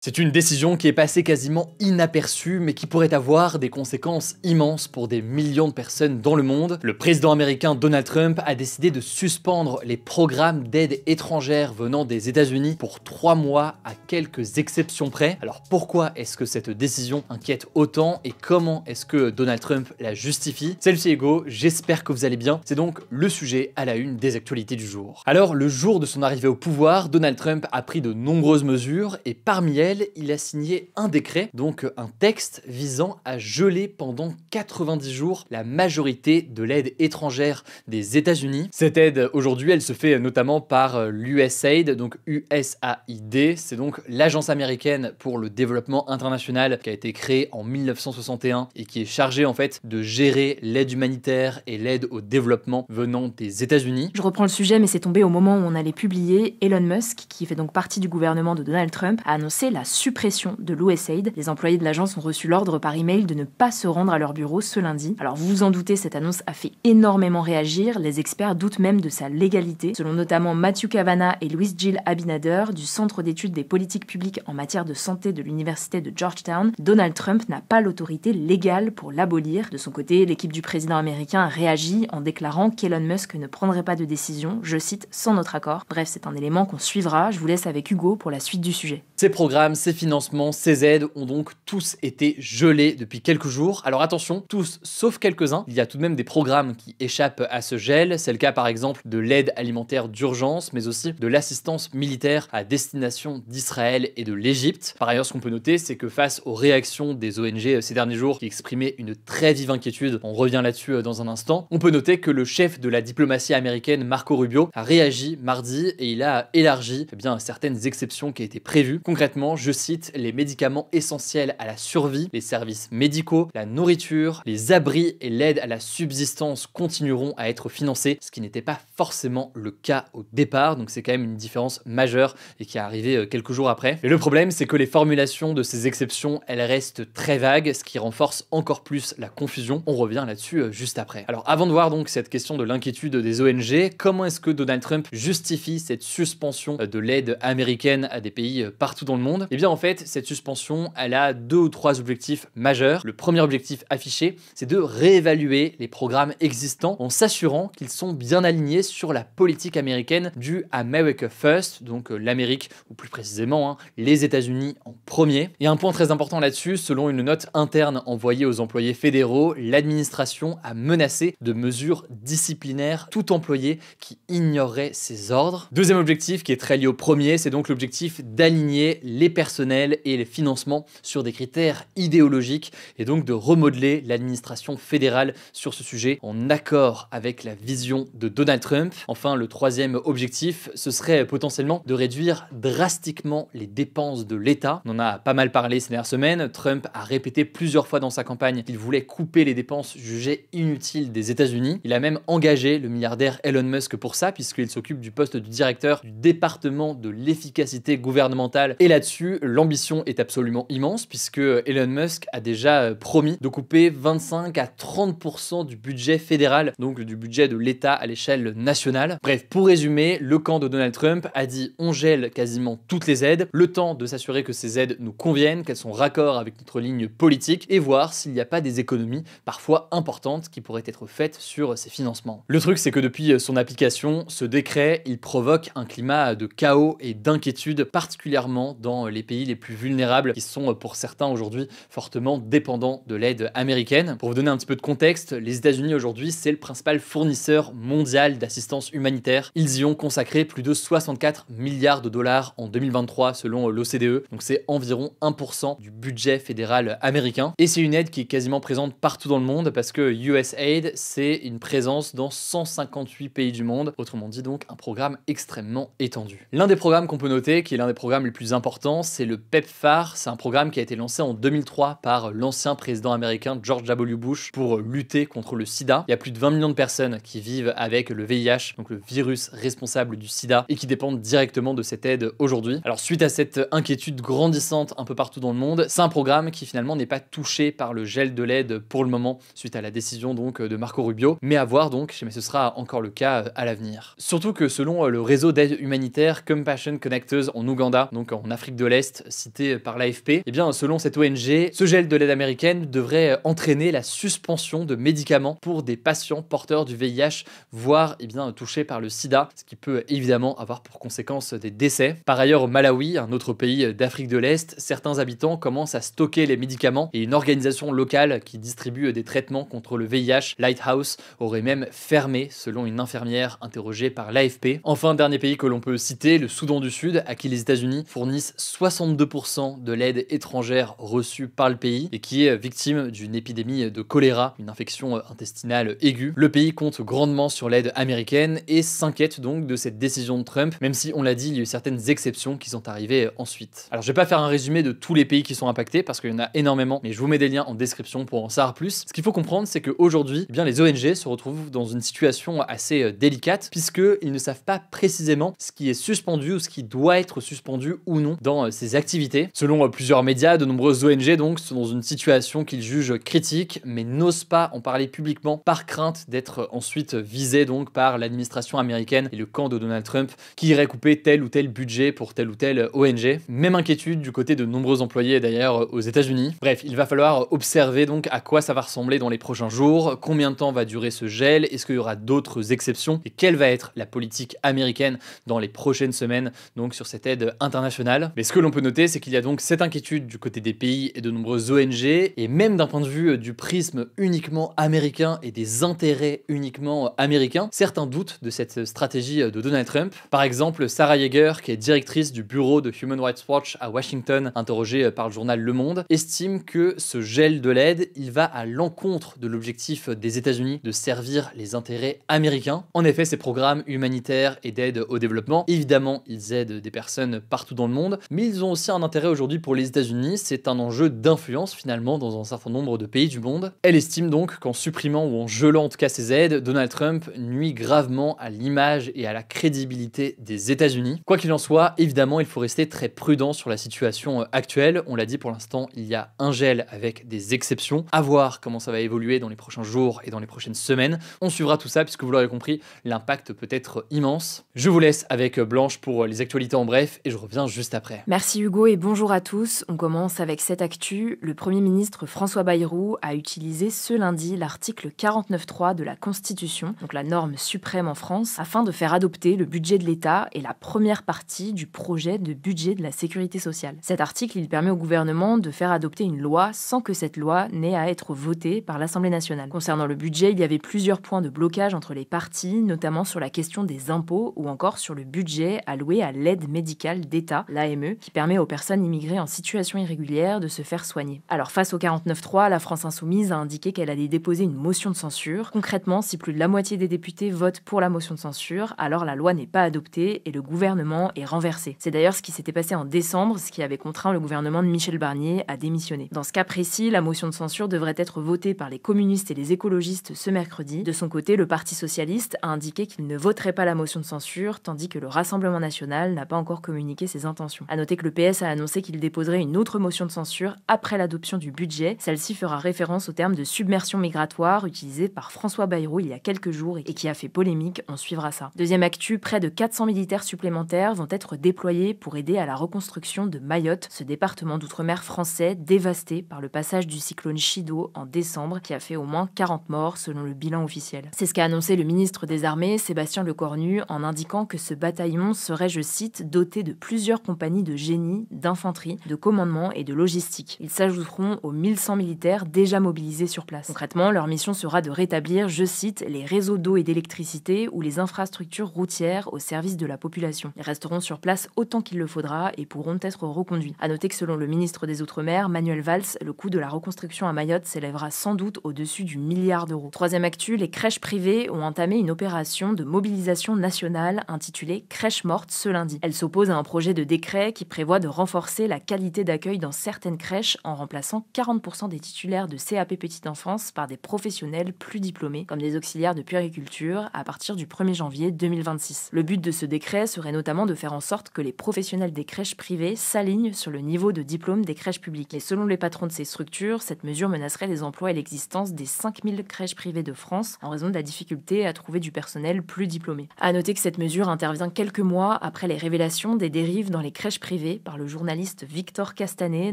C'est une décision qui est passée quasiment inaperçue, mais qui pourrait avoir des conséquences immenses pour des millions de personnes dans le monde. Le président américain Donald Trump a décidé de suspendre les programmes d'aide étrangère venant des États-Unis pour 3 mois à quelques exceptions près. Alors pourquoi est-ce que cette décision inquiète autant et comment est-ce que Donald Trump la justifie? Salut, c'est Hugo, j'espère que vous allez bien. C'est donc le sujet à la une des actualités du jour. Alors le jour de son arrivée au pouvoir, Donald Trump a pris de nombreuses mesures et parmi elles, il a signé un décret, donc un texte visant à geler pendant 90 jours la majorité de l'aide étrangère des États-Unis. Cette aide, aujourd'hui, elle se fait notamment par l'USAID, donc USAID, c'est donc l'agence américaine pour le développement international qui a été créée en 1961 et qui est chargée en fait de gérer l'aide humanitaire et l'aide au développement venant des États-Unis. Je reprends le sujet, mais c'est tombé au moment où on allait publier. Elon Musk, qui fait donc partie du gouvernement de Donald Trump, a annoncé la suppression de l'USAID. Les employés de l'agence ont reçu l'ordre par email de ne pas se rendre à leur bureau ce lundi. Alors vous vous en doutez, cette annonce a fait énormément réagir. Les experts doutent même de sa légalité. Selon notamment Matthew Cavanagh et Louis Jill Abinader du Centre d'études des politiques publiques en matière de santé de l'université de Georgetown, Donald Trump n'a pas l'autorité légale pour l'abolir. De son côté, l'équipe du président américain a réagi en déclarant qu'Elon Musk ne prendrait pas de décision, je cite, sans notre accord. Bref, c'est un élément qu'on suivra. Je vous laisse avec Hugo pour la suite du sujet. Ces programmes, ces financements, ces aides ont donc tous été gelés depuis quelques jours. Alors attention, tous sauf quelques-uns. Il y a tout de même des programmes qui échappent à ce gel. C'est le cas par exemple de l'aide alimentaire d'urgence, mais aussi de l'assistance militaire à destination d'Israël et de l'Égypte. Par ailleurs, ce qu'on peut noter, c'est que face aux réactions des ONG ces derniers jours qui exprimaient une très vive inquiétude, on revient là-dessus dans un instant, on peut noter que le chef de la diplomatie américaine, Marco Rubio, a réagi mardi et il a élargi certaines exceptions qui étaient prévues. Concrètement, je cite, les médicaments essentiels à la survie, les services médicaux, la nourriture, les abris et l'aide à la subsistance continueront à être financés, ce qui n'était pas forcément le cas au départ, donc c'est quand même une différence majeure et qui est arrivée quelques jours après. Et le problème, c'est que les formulations de ces exceptions, elles restent très vagues, ce qui renforce encore plus la confusion. On revient là-dessus juste après. Alors avant de voir donc cette question de l'inquiétude des ONG, comment est-ce que Donald Trump justifie cette suspension de l'aide américaine à des pays partout dans le monde? Et bien en fait, cette suspension, elle a 2 ou 3 objectifs majeurs. Le premier objectif affiché, c'est de réévaluer les programmes existants en s'assurant qu'ils sont bien alignés sur la politique américaine du America First, donc l'Amérique, ou plus précisément les États-Unis en premier. Et un point très important là-dessus, selon une note interne envoyée aux employés fédéraux, l'administration a menacé de mesures disciplinaires tout employé qui ignorerait ses ordres. Deuxième objectif qui est très lié au premier, c'est donc l'objectif d'aligner les personnels et les financements sur des critères idéologiques et donc de remodeler l'administration fédérale sur ce sujet en accord avec la vision de Donald Trump. Enfin, le troisième objectif, ce serait potentiellement de réduire drastiquement les dépenses de l'État. On en a pas mal parlé ces dernières semaines. Trump a répété plusieurs fois dans sa campagne qu'il voulait couper les dépenses jugées inutiles des États-Unis. Il a même engagé le milliardaire Elon Musk pour ça, puisqu'il s'occupe du poste du directeur du département de l'efficacité gouvernementale. Et là-dessus, l'ambition est absolument immense, puisque Elon Musk a déjà promis de couper 25 à 30% du budget fédéral, donc du budget de l'État à l'échelle nationale. Bref, pour résumer, le camp de Donald Trump a dit on gèle quasiment toutes les aides, le temps de s'assurer que ces aides nous conviennent, qu'elles sont raccord avec notre ligne politique et voir s'il n'y a pas des économies parfois importantes qui pourraient être faites sur ces financements. Le truc, c'est que depuis son application, ce décret, il provoque un climat de chaos et d'inquiétude, particulièrement dans les pays les plus vulnérables qui sont pour certains aujourd'hui fortement dépendants de l'aide américaine. Pour vous donner un petit peu de contexte, les États-Unis aujourd'hui, c'est le principal fournisseur mondial d'assistance humanitaire. Ils y ont consacré plus de 64 milliards de dollars en 2023 selon l'OCDE, donc c'est environ 1% du budget fédéral américain. Et c'est une aide qui est quasiment présente partout dans le monde parce que USAID, c'est une présence dans 158 pays du monde, autrement dit donc un programme extrêmement étendu. L'un des programmes qu'on peut noter, qui est l'un des programmes les plus importants, c'est le PEPFAR. C'est un programme qui a été lancé en 2003 par l'ancien président américain George W. Bush pour lutter contre le sida. Il y a plus de 20 millions de personnes qui vivent avec le VIH, donc le virus responsable du sida, et qui dépendent directement de cette aide aujourd'hui. Alors suite à cette inquiétude grandissante un peu partout dans le monde, c'est un programme qui finalement n'est pas touché par le gel de l'aide pour le moment, suite à la décision donc de Marco Rubio, mais à voir donc, mais ce sera encore le cas à l'avenir. Surtout que selon le réseau d'aide humanitaire Compassion Connectors en Ouganda, donc en en Afrique de l'Est cité par l'AFP, eh bien selon cette ONG, ce gel de l'aide américaine devrait entraîner la suspension de médicaments pour des patients porteurs du VIH, voire touchés par le sida, ce qui peut évidemment avoir pour conséquence des décès. Par ailleurs, au Malawi, un autre pays d'Afrique de l'Est, certains habitants commencent à stocker les médicaments et une organisation locale qui distribue des traitements contre le VIH, Lighthouse, aurait même fermé, selon une infirmière interrogée par l'AFP. Enfin, dernier pays que l'on peut citer, le Soudan du Sud, à qui les États-Unis fournissent 62% de l'aide étrangère reçue par le pays et qui est victime d'une épidémie de choléra, une infection intestinale aiguë. Le pays compte grandement sur l'aide américaine et s'inquiète donc de cette décision de Trump, même si on l'a dit, il y a eu certaines exceptions qui sont arrivées ensuite. Alors je vais pas faire un résumé de tous les pays qui sont impactés parce qu'il y en a énormément, mais je vous mets des liens en description pour en savoir plus. Ce qu'il faut comprendre, c'est qu'aujourd'hui, les ONG se retrouvent dans une situation assez délicate puisqu'ils ne savent pas précisément ce qui est suspendu ou ce qui doit être suspendu ou non dans ces activités. Selon plusieurs médias, de nombreuses ONG donc sont dans une situation qu'ils jugent critique mais n'osent pas en parler publiquement par crainte d'être ensuite visés donc par l'administration américaine et le camp de Donald Trump qui irait couper tel ou tel budget pour telle ou telle ONG. Même inquiétude du côté de nombreux employés d'ailleurs aux États-Unis. Bref, il va falloir observer donc à quoi ça va ressembler dans les prochains jours, combien de temps va durer ce gel, est-ce qu'il y aura d'autres exceptions et quelle va être la politique américaine dans les prochaines semaines donc sur cette aide internationale. Mais ce que l'on peut noter, c'est qu'il y a donc cette inquiétude du côté des pays et de nombreuses ONG et même d'un point de vue du prisme uniquement américain et des intérêts uniquement américains, certains doutent de cette stratégie de Donald Trump. Par exemple, Sarah Yeager, qui est directrice du bureau de Human Rights Watch à Washington, interrogée par le journal Le Monde, estime que ce gel de l'aide, il va à l'encontre de l'objectif des États-Unis de servir les intérêts américains. En effet, ces programmes humanitaires et d'aide au développement, évidemment, ils aident des personnes partout dans le monde, mais ils ont aussi un intérêt aujourd'hui pour les États-Unis. C'est un enjeu d'influence finalement dans un certain nombre de pays du monde. Elle estime donc qu'en supprimant ou en gelant en tout cas ces aides, Donald Trump nuit gravement à l'image et à la crédibilité des États-Unis. Quoi qu'il en soit, évidemment, il faut rester très prudent sur la situation actuelle. On l'a dit, pour l'instant, il y a un gel avec des exceptions. À voir comment ça va évoluer dans les prochains jours et dans les prochaines semaines. On suivra tout ça puisque vous l'aurez compris, l'impact peut être immense. Je vous laisse avec Blanche pour les actualités en bref et je reviens juste après. Merci Hugo et bonjour à tous. On commence avec cette actu. Le Premier ministre François Bayrou a utilisé ce lundi l'article 49.3 de la Constitution, donc la norme suprême en France, afin de faire adopter le budget de l'État et la première partie du projet de budget de la Sécurité sociale. Cet article, il permet au gouvernement de faire adopter une loi sans que cette loi n'ait à être votée par l'Assemblée nationale. Concernant le budget, il y avait plusieurs points de blocage entre les partis, notamment sur la question des impôts ou encore sur le budget alloué à l'aide médicale d'État, l'AME, qui permet aux personnes immigrées en situation irrégulière de se faire soigner. Alors face au 49.3, la France Insoumise a indiqué qu'elle allait déposer une motion de censure. Concrètement, si plus de la moitié des députés votent pour la motion de censure, alors la loi n'est pas adoptée et le gouvernement est renversé. C'est d'ailleurs ce qui s'était passé en décembre, ce qui avait contraint le gouvernement de Michel Barnier à démissionner. Dans ce cas précis, la motion de censure devrait être votée par les communistes et les écologistes ce mercredi. De son côté, le Parti socialiste a indiqué qu'il ne voterait pas la motion de censure, tandis que le Rassemblement national n'a pas encore communiqué ses intentions. A noter que le PS a annoncé qu'il déposerait une autre motion de censure après l'adoption du budget. Celle-ci fera référence au terme de submersion migratoire utilisé par François Bayrou il y a quelques jours et qui a fait polémique. On suivra ça. Deuxième actu, près de 400 militaires supplémentaires vont être déployés pour aider à la reconstruction de Mayotte, ce département d'outre-mer français dévasté par le passage du cyclone Chido en décembre qui a fait au moins 40 morts selon le bilan officiel. C'est ce qu'a annoncé le ministre des Armées, Sébastien Lecornu, en indiquant que ce bataillon serait, je cite, doté de plusieurs compagnies de génie, d'infanterie, de commandement et de logistique. Ils s'ajouteront aux 1100 militaires déjà mobilisés sur place. Concrètement, leur mission sera de rétablir, je cite, les réseaux d'eau et d'électricité ou les infrastructures routières au service de la population. Ils resteront sur place autant qu'il le faudra et pourront être reconduits. A noter que selon le ministre des Outre-mer, Manuel Valls, le coût de la reconstruction à Mayotte s'élèvera sans doute au-dessus du milliard d'euros. Troisième actu, les crèches privées ont entamé une opération de mobilisation nationale intitulée Crèche morte ce lundi. Elle s'oppose à un projet de décret qui prévoit de renforcer la qualité d'accueil dans certaines crèches en remplaçant 40% des titulaires de CAP petite enfance par des professionnels plus diplômés, comme des auxiliaires de puériculture, à partir du 1er janvier 2026. Le but de ce décret serait notamment de faire en sorte que les professionnels des crèches privées s'alignent sur le niveau de diplôme des crèches publiques. Et selon les patrons de ces structures, cette mesure menacerait les emplois et l'existence des 5000 crèches privées de France en raison de la difficulté à trouver du personnel plus diplômé. À noter que cette mesure intervient quelques mois après les révélations des dérives dans les crèches privées par le journaliste Victor Castanet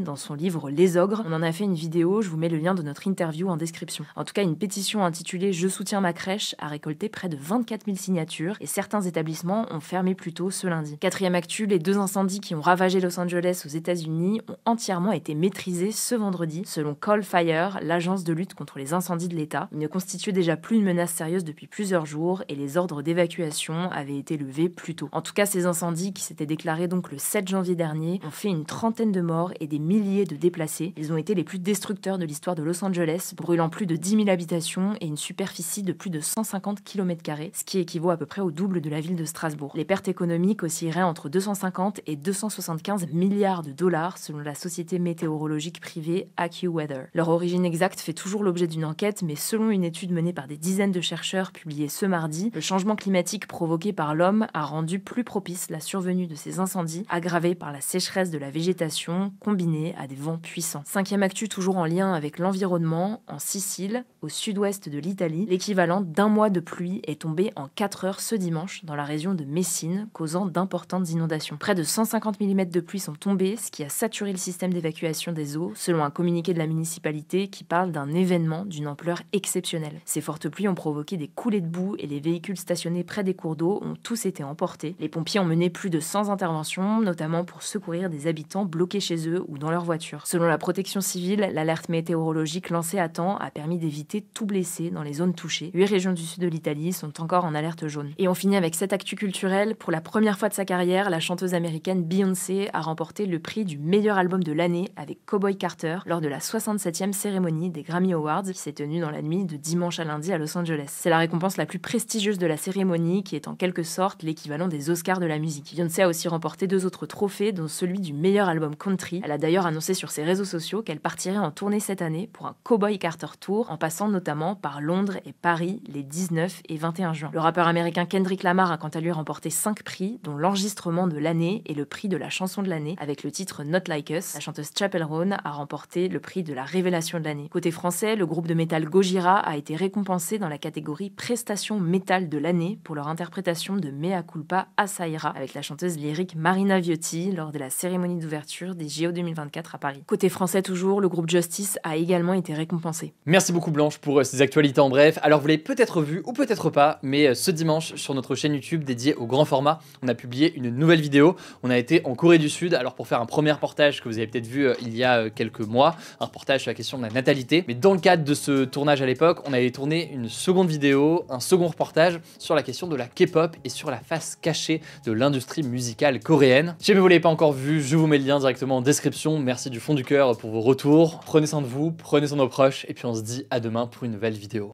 dans son livre Les Ogres. On en a fait une vidéo, je vous mets le lien de notre interview en description. En tout cas, une pétition intitulée Je soutiens ma crèche a récolté près de 24 000 signatures et certains établissements ont fermé plus tôt ce lundi. Quatrième actu, les 2 incendies qui ont ravagé Los Angeles aux États-Unis ont entièrement été maîtrisés ce vendredi, selon Call Fire, l'agence de lutte contre les incendies de l'État. Ils ne constituaient déjà plus une menace sérieuse depuis plusieurs jours et les ordres d'évacuation avaient été levés plus tôt. En tout cas, ces incendies qui s'étaient déclarés donc le 7 janvier dernier ont fait une trentaine de morts et des milliers de déplacés. Ils ont été les plus destructeurs de l'histoire de Los Angeles, brûlant plus de 10 000 habitations et une superficie de plus de 150 km², ce qui équivaut à peu près au double de la ville de Strasbourg. Les pertes économiques oscilleraient entre 250 et 275 milliards de dollars selon la société météorologique privée AccuWeather. Leur origine exacte fait toujours l'objet d'une enquête, mais selon une étude menée par des dizaines de chercheurs publiée ce mardi, le changement climatique provoqué par l'homme a rendu plus propice la survenue de ces incendies, aggravés par la sécheresse de la végétation combinée à des vents puissants. Cinquième actu toujours en lien avec l'environnement, en Sicile, au sud-ouest de l'Italie, l'équivalent d'un mois de pluie est tombé en 4 heures ce dimanche dans la région de Messine, causant d'importantes inondations. Près de 150 mm de pluie sont tombés, ce qui a saturé le système d'évacuation des eaux, selon un communiqué de la municipalité qui parle d'un événement d'une ampleur exceptionnelle. Ces fortes pluies ont provoqué des coulées de boue et les véhicules stationnés près des cours d'eau ont tous été emportés. Les pompiers ont mené plus de 100 interventions, notamment pour secourir des habitants bloqués chez eux ou dans leur voiture. Selon la protection civile, l'alerte météorologique lancée à temps a permis d'éviter tout blessé dans les zones touchées. 8 régions du sud de l'Italie sont encore en alerte jaune. Et on finit avec cette actu culturelle. Pour la première fois de sa carrière, la chanteuse américaine Beyoncé a remporté le prix du meilleur album de l'année avec Cowboy Carter lors de la 67e cérémonie des Grammy Awards qui s'est tenue dans la nuit de dimanche à lundi à Los Angeles. C'est la récompense la plus prestigieuse de la cérémonie qui est en quelque sorte l'équivalent des Oscars de la musique. Beyoncé a aussi remporté 2 autres trophées dont celui du meilleur album country. Elle a d'ailleurs annoncé sur ses réseaux sociaux qu'elle partirait en tournée cette année pour un Cowboy Carter Tour en passant notamment par Londres et Paris les 19 et 21 juin. Le rappeur américain Kendrick Lamar a quant à lui remporté 5 prix dont l'enregistrement de l'année et le prix de la chanson de l'année avec le titre Not Like Us. La chanteuse Chappell Roan a remporté le prix de la révélation de l'année. Côté français, le groupe de métal Gojira a été récompensé dans la catégorie prestation métal de l'année pour leur interprétation de Mea Culpa Asaira avec la chanteuse lyrique Marina Viotti lors de la cérémonie d'ouverture des JO 2024 à Paris. Côté français toujours, le groupe Justice a également été récompensé. Merci beaucoup Blanche pour ces actualités en bref. Alors vous l'avez peut-être vu ou peut-être pas, mais ce dimanche sur notre chaîne YouTube dédiée au grand format, on a publié une nouvelle vidéo. On a été en Corée du Sud, alors pour faire un premier reportage que vous avez peut-être vu il y a quelques mois, un reportage sur la question de la natalité. Mais dans le cadre de ce tournage à l'époque, on avait tourné une seconde vidéo, un second reportage sur la question de la K-pop et sur la face cachée de l'industrie musicale coréenne. Si jamais vous ne l'avez pas encore vu, je vous mets le lien directement en description. Merci du fond du cœur pour vos retours. Prenez soin de vous, prenez soin de nos proches et puis on se dit à demain pour une nouvelle vidéo.